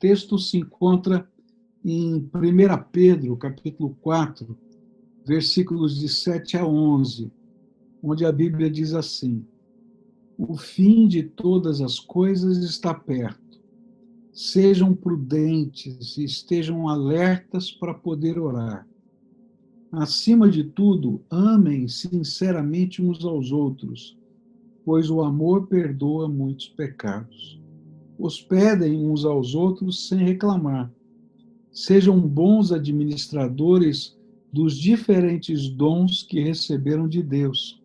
texto se encontra em 1 Pedro, capítulo 4, versículos de 7 a 11, onde a Bíblia diz assim: o fim de todas as coisas está perto. Sejam prudentes e estejam alertas para poder orar. Acima de tudo, amem sinceramente uns aos outros, pois o amor perdoa muitos pecados. Hospedem uns aos outros sem reclamar. Sejam bons administradores dos diferentes dons que receberam de Deus,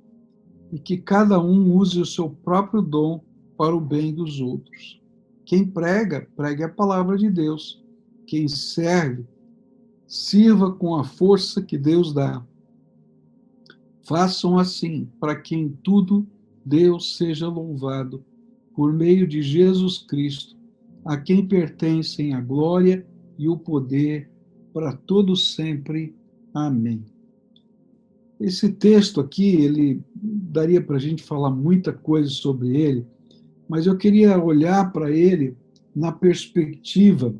e que cada um use o seu próprio dom para o bem dos outros. Quem prega, pregue a palavra de Deus. Quem serve, sirva com a força que Deus dá. Façam assim, para que em tudo Deus seja louvado, por meio de Jesus Cristo, a quem pertencem a glória e o poder para todos sempre. Amém. Esse texto aqui, ele daria para a gente falar muita coisa sobre ele, mas eu queria olhar para ele na perspectiva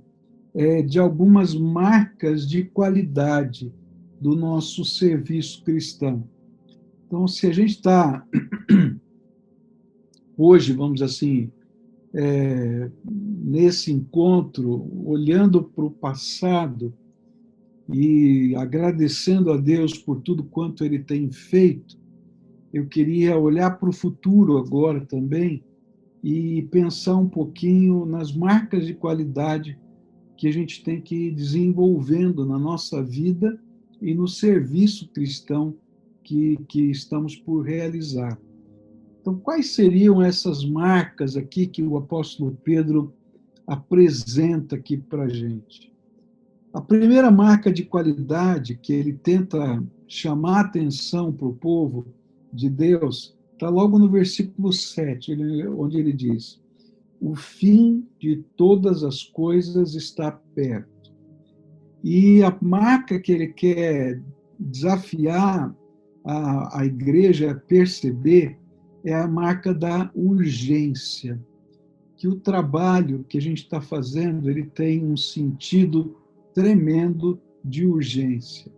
de algumas marcas de qualidade do nosso serviço cristão. Então, se a gente está hoje, vamos assim, nesse encontro, olhando para o passado e agradecendo a Deus por tudo quanto Ele tem feito, eu queria olhar para o futuro agora também e pensar um pouquinho nas marcas de qualidade que a gente tem que ir desenvolvendo na nossa vida e no serviço cristão que estamos por realizar. Então, quais seriam essas marcas aqui que o apóstolo Pedro apresenta aqui para a gente? A primeira marca de qualidade que ele tenta chamar a atenção para o povo de Deus está logo no versículo 7, onde ele diz: o fim de todas as coisas está perto. E a marca que ele quer desafiar a igreja a perceber é a marca da urgência, que o trabalho que a gente está fazendo ele tem um sentido tremendo de urgência.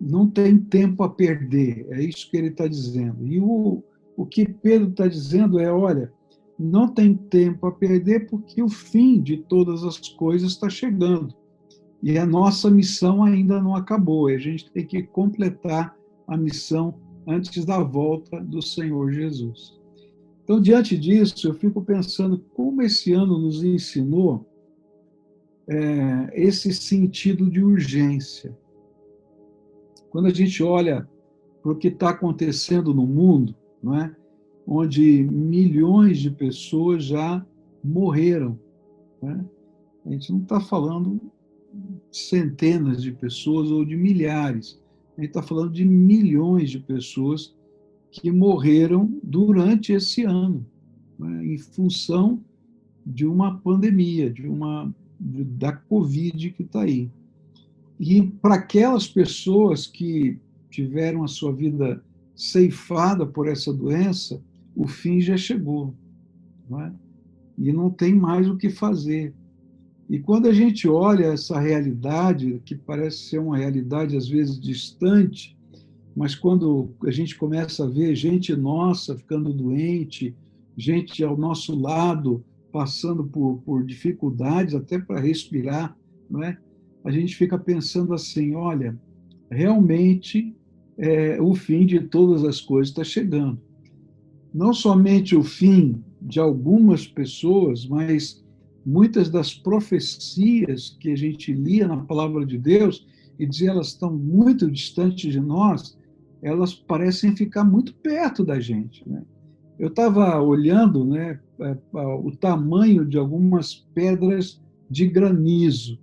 Não tem tempo a perder, é isso que ele está dizendo. E o que Pedro está dizendo é, olha, não tem tempo a perder porque o fim de todas as coisas está chegando. E a nossa missão ainda não acabou, a gente tem que completar a missão antes da volta do Senhor Jesus. Então, diante disso, eu fico pensando como esse ano nos ensinou esse sentido de urgência. Quando a gente olha para o que está acontecendo no mundo, não é? Onde milhões de pessoas já morreram, né? A gente não está falando de centenas de pessoas ou de milhares, a gente está falando de milhões de pessoas que morreram durante esse ano, né? Em função de uma pandemia, da Covid que está aí. E para aquelas pessoas que tiveram a sua vida ceifada por essa doença, o fim já chegou, não é? E não tem mais o que fazer. E quando a gente olha essa realidade, que parece ser uma realidade às vezes distante, mas quando a gente começa a ver gente nossa ficando doente, gente ao nosso lado passando por dificuldades até para respirar, não é? A gente fica pensando assim, olha, realmente o fim de todas as coisas está chegando. Não somente o fim de algumas pessoas, mas muitas das profecias que a gente lia na palavra de Deus e dizia elas estão muito distantes de nós, elas parecem ficar muito perto da gente, né? Eu estava olhando, né, o tamanho de algumas pedras de granizo.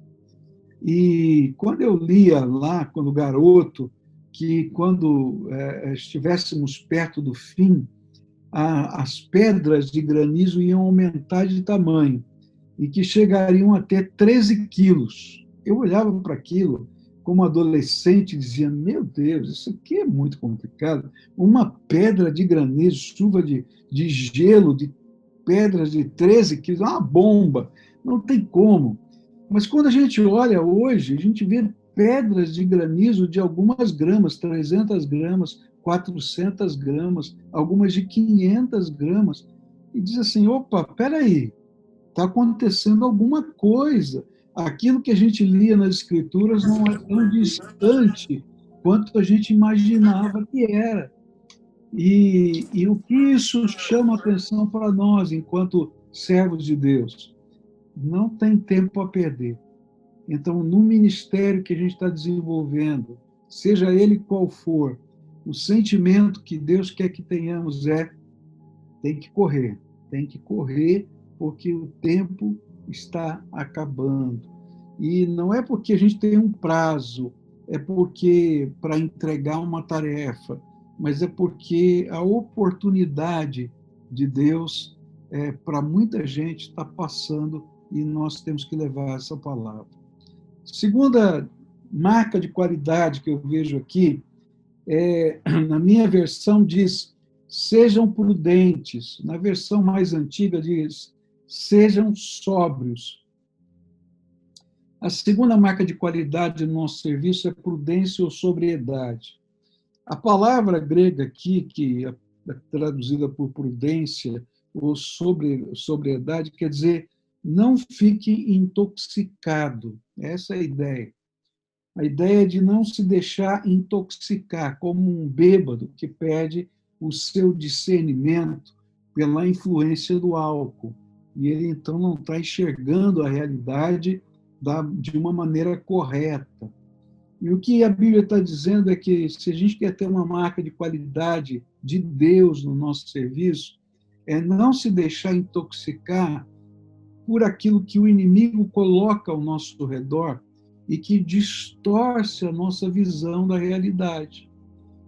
E quando eu lia lá, quando garoto, que quando estivéssemos perto do fim, as pedras de granizo iam aumentar de tamanho e que chegariam a ter 13 quilos. Eu olhava para aquilo como adolescente e dizia, meu Deus, isso aqui é muito complicado. Uma pedra de granizo, chuva de gelo, de pedras de 13 quilos, uma bomba. não tem como. Mas quando a gente olha hoje, a gente vê pedras de granizo de algumas gramas, 300 gramas, 400 gramas, algumas de 500 gramas, e diz assim, opa, peraí, está acontecendo alguma coisa. Aquilo que a gente lia nas Escrituras não é tão distante quanto a gente imaginava que era. E o que isso chama atenção para nós, enquanto servos de Deus? Não tem tempo a perder. Então, no ministério que a gente está desenvolvendo, seja ele qual for, o sentimento que Deus quer que tenhamos é: tem que correr, porque o tempo está acabando. E não é porque a gente tem um prazo, é porque para entregar uma tarefa, mas é porque a oportunidade de Deus para muita gente está passando e nós temos que levar essa palavra. Segunda marca de qualidade que eu vejo aqui, na minha versão diz, sejam prudentes. Na versão mais antiga diz, sejam sóbrios. A segunda marca de qualidade no nosso serviço é prudência ou sobriedade. A palavra grega aqui, que é traduzida por prudência ou sobriedade, quer dizer, não fique intoxicado. Essa é a ideia. A ideia de não se deixar intoxicar, como um bêbado que perde o seu discernimento pela influência do álcool. E ele, então, não está enxergando a realidade de uma maneira correta. E o que a Bíblia está dizendo é que, se a gente quer ter uma marca de qualidade de Deus no nosso serviço, é não se deixar intoxicar por aquilo que o inimigo coloca ao nosso redor e que distorce a nossa visão da realidade.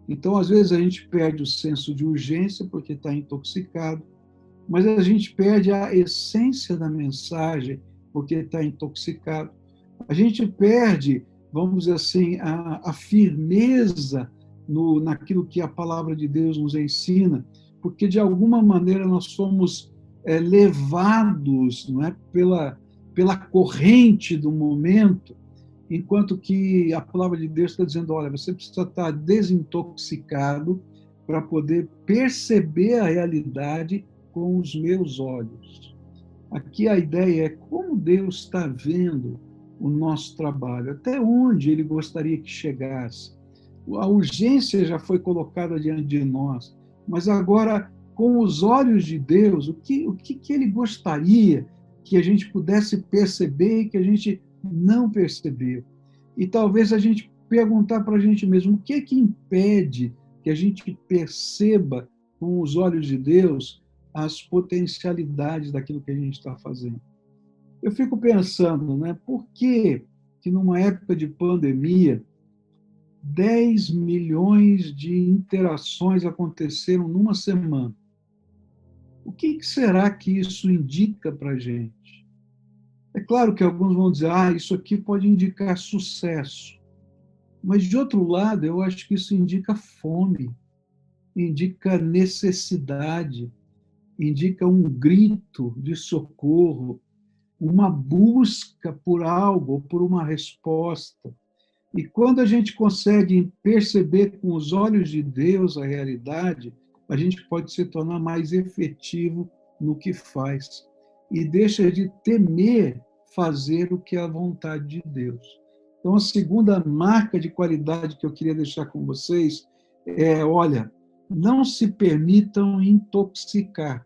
Então, às vezes, a gente perde o senso de urgência porque está intoxicado, mas a gente perde a essência da mensagem porque está intoxicado. A gente perde, vamos dizer assim, a firmeza naquilo que a palavra de Deus nos ensina, porque, de alguma maneira, nós somos levados, não é, pela corrente do momento, enquanto que a palavra de Deus está dizendo, olha, você precisa estar desintoxicado para poder perceber a realidade com os meus olhos. Aqui a ideia é como Deus está vendo o nosso trabalho, até onde Ele gostaria que chegasse. A urgência já foi colocada diante de nós, mas agora, com os olhos de Deus, o que Ele gostaria que a gente pudesse perceber e que a gente não percebeu. E talvez a gente perguntar para a gente mesmo, o que é que impede que a gente perceba com os olhos de Deus as potencialidades daquilo que a gente está fazendo? Eu fico pensando, né, por que numa época de pandemia, 10 milhões de interações aconteceram numa semana? O que será que isso indica para a gente? É claro que alguns vão dizer, isso aqui pode indicar sucesso. Mas, de outro lado, eu acho que isso indica fome, indica necessidade, indica um grito de socorro, uma busca por algo, por uma resposta. E quando a gente consegue perceber com os olhos de Deus a realidade, a gente pode se tornar mais efetivo no que faz. E deixa de temer fazer o que é a vontade de Deus. Então, a segunda marca de qualidade que eu queria deixar com vocês é, olha, não se permitam intoxicar,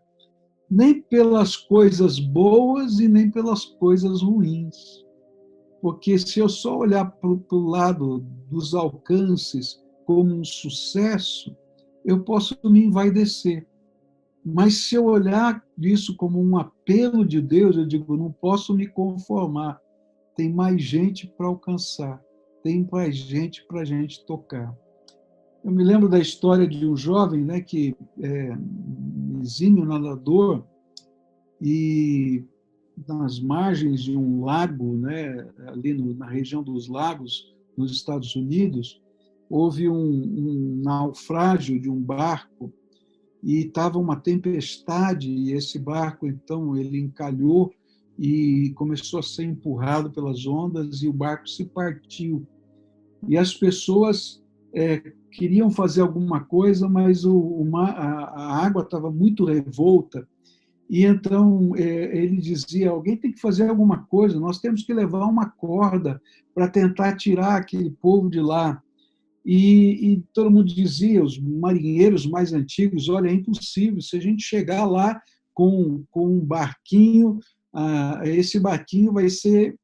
nem pelas coisas boas e nem pelas coisas ruins. Porque se eu só olhar para o lado dos alcances como um sucesso, eu posso me envaidecer. Mas se eu olhar isso como um apelo de Deus, eu digo, não posso me conformar. Tem mais gente para alcançar, tem mais gente para a gente tocar. Eu me lembro da história de um jovem, né, que é um exímio nadador, e nas margens de um lago, né, ali na região dos lagos, nos Estados Unidos, houve um naufrágio de um barco e estava uma tempestade, e esse barco, então, ele encalhou e começou a ser empurrado pelas ondas e o barco se partiu. E as pessoas queriam fazer alguma coisa, mas a água estava muito revolta. E então ele dizia: alguém tem que fazer alguma coisa, nós temos que levar uma corda para tentar tirar aquele povo de lá. E todo mundo dizia, os marinheiros mais antigos: olha, é impossível, se a gente chegar lá com um barquinho, esse barquinho vai ser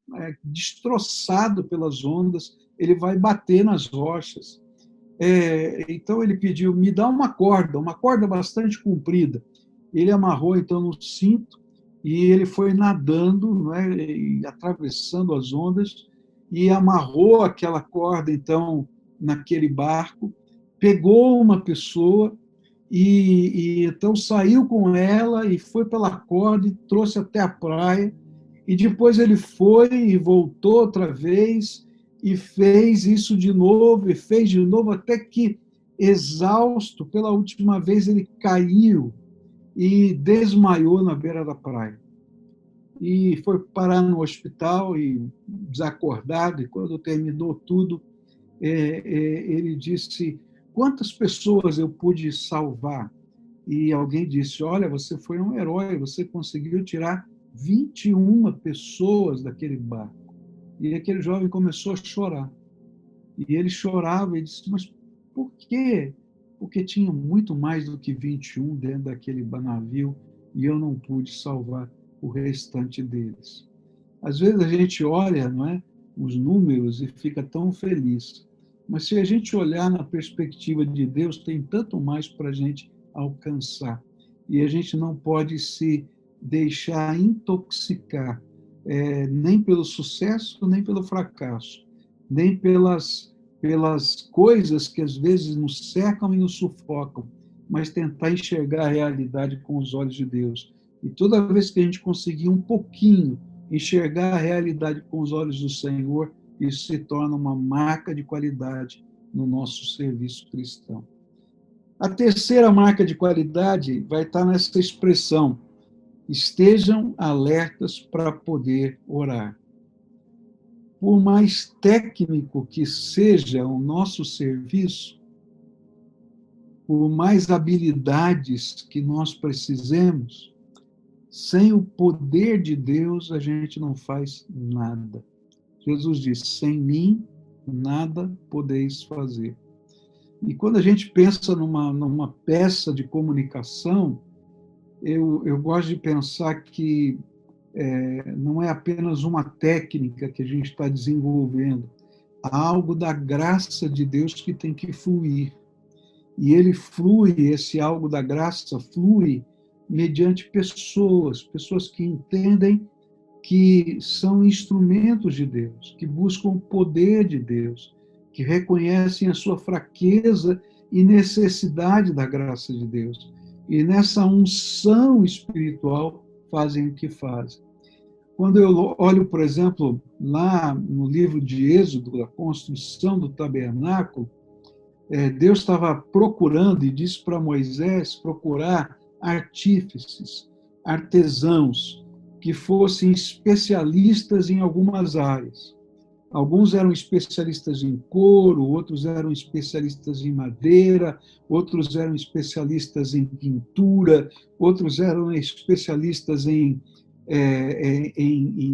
destroçado pelas ondas, ele vai bater nas rochas. Então ele pediu: me dá uma corda bastante comprida. Ele amarrou então no cinto e ele foi nadando, não é, e atravessando as ondas, e amarrou aquela corda então naquele barco, pegou uma pessoa e então saiu com ela e foi pela corda e trouxe até a praia. E depois ele foi e voltou outra vez e fez isso de novo e fez de novo, até que, exausto pela última vez, ele caiu e desmaiou na beira da praia. E foi parar no hospital e desacordado, e quando terminou tudo, ele disse: quantas pessoas eu pude salvar? E alguém disse: olha, você foi um herói, você conseguiu tirar 21 pessoas daquele barco. E aquele jovem começou a chorar. E ele chorava e disse: mas por quê? Porque tinha muito mais do que 21 dentro daquele navio e eu não pude salvar o restante deles. Às vezes a gente olha, não é, os números e fica tão feliz. Mas se a gente olhar na perspectiva de Deus, tem tanto mais para a gente alcançar. E a gente não pode se deixar intoxicar, nem pelo sucesso, nem pelo fracasso, nem pelas coisas que às vezes nos cercam e nos sufocam, mas tentar enxergar a realidade com os olhos de Deus. E toda vez que a gente conseguir um pouquinho enxergar a realidade com os olhos do Senhor, isso se torna uma marca de qualidade no nosso serviço cristão. A terceira marca de qualidade vai estar nessa expressão: estejam alertas para poder orar. Por mais técnico que seja o nosso serviço, por mais habilidades que nós precisemos, sem o poder de Deus a gente não faz nada. Jesus diz: sem mim nada podeis fazer. E quando a gente pensa numa peça de comunicação, eu gosto de pensar que não é apenas uma técnica que a gente está desenvolvendo, há algo da graça de Deus que tem que fluir. E ele flui, esse algo da graça flui mediante pessoas que entendem que são instrumentos de Deus, que buscam o poder de Deus, que reconhecem a sua fraqueza e necessidade da graça de Deus. E nessa unção espiritual fazem o que fazem. Quando eu olho, por exemplo, lá no livro de Êxodo, a construção do tabernáculo, Deus estava procurando e disse para Moisés procurar artífices, artesãos, que fossem especialistas em algumas áreas. Alguns eram especialistas em couro, outros eram especialistas em madeira, outros eram especialistas em pintura, outros eram especialistas em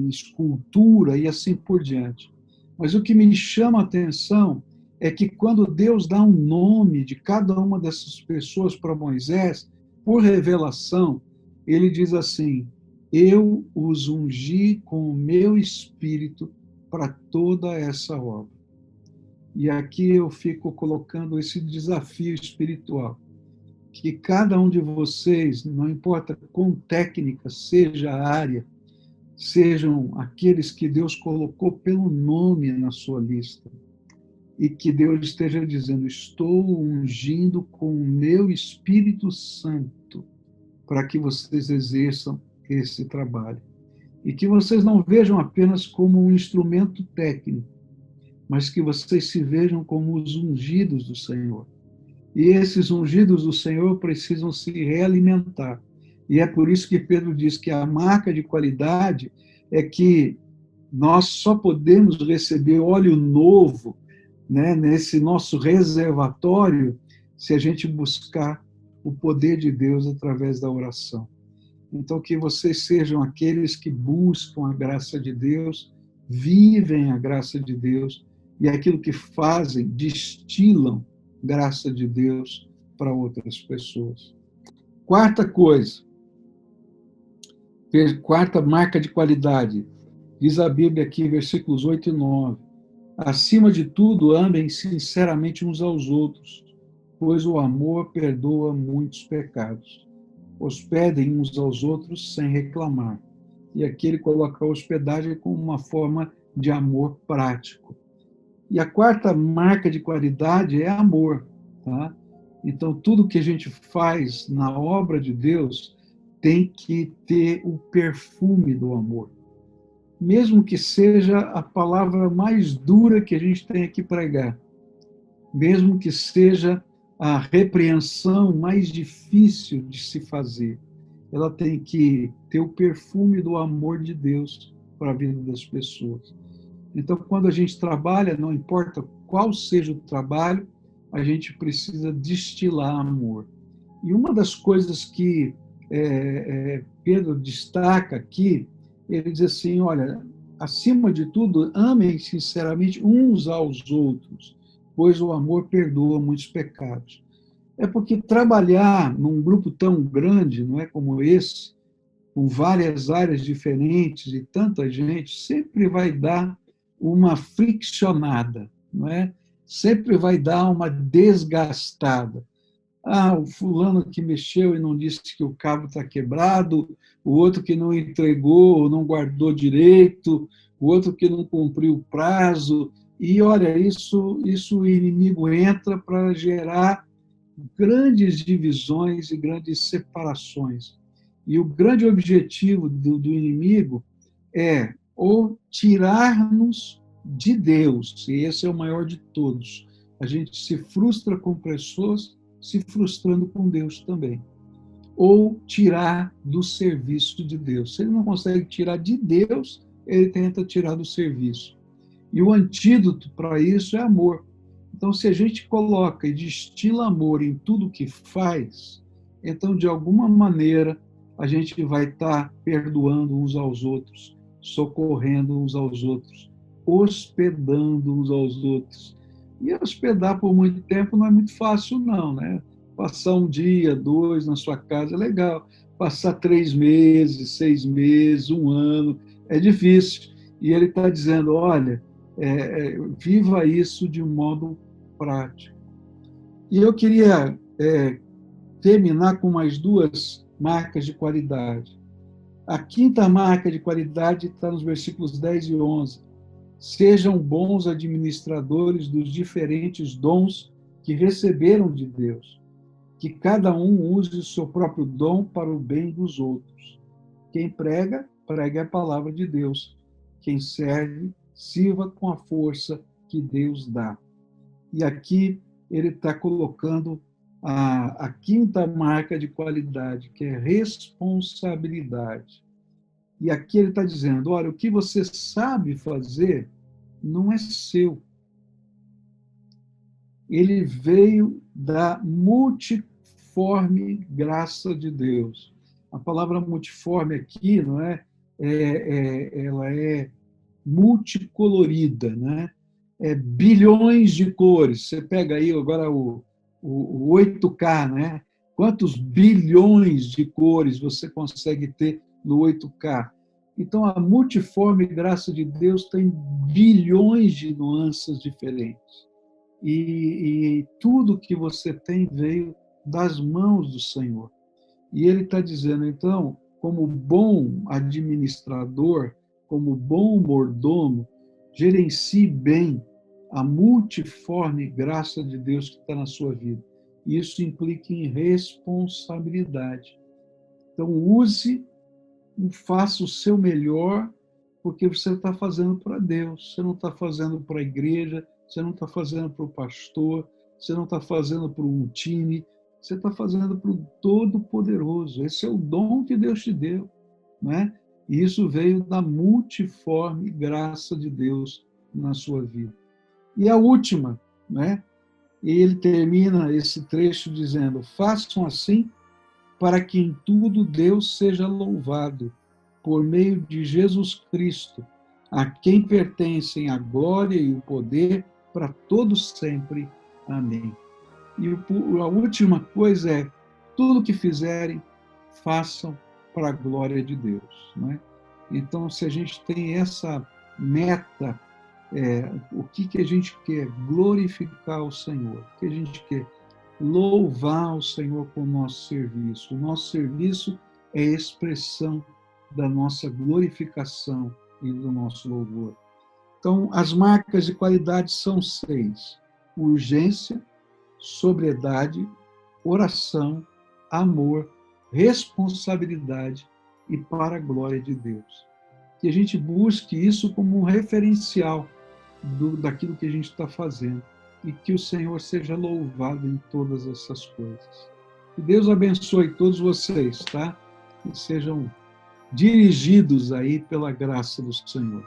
escultura e assim por diante. Mas o que me chama a atenção é que quando Deus dá um nome de cada uma dessas pessoas para Moisés, por revelação, ele diz assim: eu os ungi com o meu espírito para toda essa obra. E aqui eu fico colocando esse desafio espiritual, que cada um de vocês, não importa quão técnica seja a área, sejam aqueles que Deus colocou pelo nome na sua lista, e que Deus esteja dizendo: estou ungindo com o meu Espírito Santo para que vocês exerçam esse trabalho. E que vocês não vejam apenas como um instrumento técnico, mas que vocês se vejam como os ungidos do Senhor. E esses ungidos do Senhor precisam se realimentar, E é por isso que Pedro diz que a marca de qualidade é que nós só podemos receber óleo novo, né, nesse nosso reservatório se a gente buscar o poder de Deus através da oração. Então, que vocês sejam aqueles que buscam a graça de Deus, vivem a graça de Deus, e aquilo que fazem, destilam graça de Deus para outras pessoas. Quarta coisa, quarta marca de qualidade, diz a Bíblia aqui, versículos 8 e 9. Acima de tudo, amem sinceramente uns aos outros, pois o amor perdoa muitos pecados. Hospedem uns aos outros sem reclamar. E aqui ele coloca a hospedagem como uma forma de amor prático. E a quarta marca de qualidade é amor. Tá? Então, tudo que a gente faz na obra de Deus tem que ter o perfume do amor. Mesmo que seja a palavra mais dura que a gente tenha que pregar, mesmo que seja a repreensão mais difícil de se fazer, ela tem que ter o perfume do amor de Deus para a vida das pessoas. Então, quando a gente trabalha, não importa qual seja o trabalho, a gente precisa destilar amor. E uma das coisas que Pedro destaca aqui, ele diz assim, olha, acima de tudo, amem sinceramente uns aos outros, pois o amor perdoa muitos pecados. É porque trabalhar num grupo tão grande, não é como esse, com várias áreas diferentes e tanta gente, sempre vai dar uma friccionada, não é? Sempre vai dar uma desgastada. Ah, o fulano que mexeu e não disse que o cabo está quebrado, o outro que não entregou, não guardou direito, o outro que não cumpriu o prazo. E, olha, isso o inimigo entra para gerar grandes divisões e grandes separações. E o grande objetivo do inimigo é ou tirar-nos de Deus, e esse é o maior de todos. A gente se frustra com pessoas, se frustrando com Deus também. Ou tirar do serviço de Deus. Se ele não consegue tirar de Deus, ele tenta tirar do serviço. E o antídoto para isso é amor. Então, se a gente coloca e destila amor em tudo que faz, então, de alguma maneira, a gente vai estar perdoando uns aos outros, socorrendo uns aos outros, hospedando uns aos outros. E hospedar por muito tempo não é muito fácil, não, né? Passar um dia, dois na sua casa é legal. Passar 3 meses, 6 meses, um ano, é difícil. E ele está dizendo, olha, viva isso de um modo prático. E eu queria terminar com mais duas marcas de qualidade. A quinta marca de qualidade está nos versículos 10 e 11. Sejam bons administradores dos diferentes dons que receberam de Deus. Que cada um use o seu próprio dom para o bem dos outros. Quem prega, pregue a palavra de Deus. Quem serve, sirva com a força que Deus dá. E aqui ele está colocando a quinta marca de qualidade, que é responsabilidade. E aqui ele está dizendo, olha, o que você sabe fazer não é seu. Ele veio da multiforme graça de Deus. A palavra multiforme aqui, não ela é multicolorida, né? Bilhões de cores. Você pega aí agora o 8K, né? Quantos bilhões de cores você consegue ter no 8K? Então, a multiforme graça de Deus tem bilhões de nuances diferentes. E tudo que você tem veio das mãos do Senhor. E ele está dizendo, então, como bom administrador, como bom mordomo, gerencie bem a multiforme graça de Deus que está na sua vida. Isso implica em responsabilidade. Então, use e faça o seu melhor, porque você está fazendo para Deus, você não está fazendo para a igreja, você não está fazendo para o pastor, você não está fazendo para um time, você está fazendo para o Todo-Poderoso. Esse é o dom que Deus te deu, né? E isso veio da multiforme graça de Deus na sua vida. E a última, né? E ele termina esse trecho dizendo: façam assim para que em tudo Deus seja louvado, por meio de Jesus Cristo, a quem pertencem a glória e o poder para todos sempre. Amém. E a última coisa é: tudo que fizerem, façam para a glória de Deus. Né? Então, se a gente tem essa meta, o que a gente quer? Glorificar o Senhor. O que a gente quer? Louvar o Senhor com o nosso serviço. O nosso serviço é a expressão da nossa glorificação e do nosso louvor. Então, as marcas de qualidade são 6: urgência, sobriedade, oração, amor, responsabilidade e para a glória de Deus. Que a gente busque isso como um referencial daquilo que a gente está fazendo e que o Senhor seja louvado em todas essas coisas. Que Deus abençoe todos vocês, tá? Que sejam dirigidos aí pela graça do Senhor.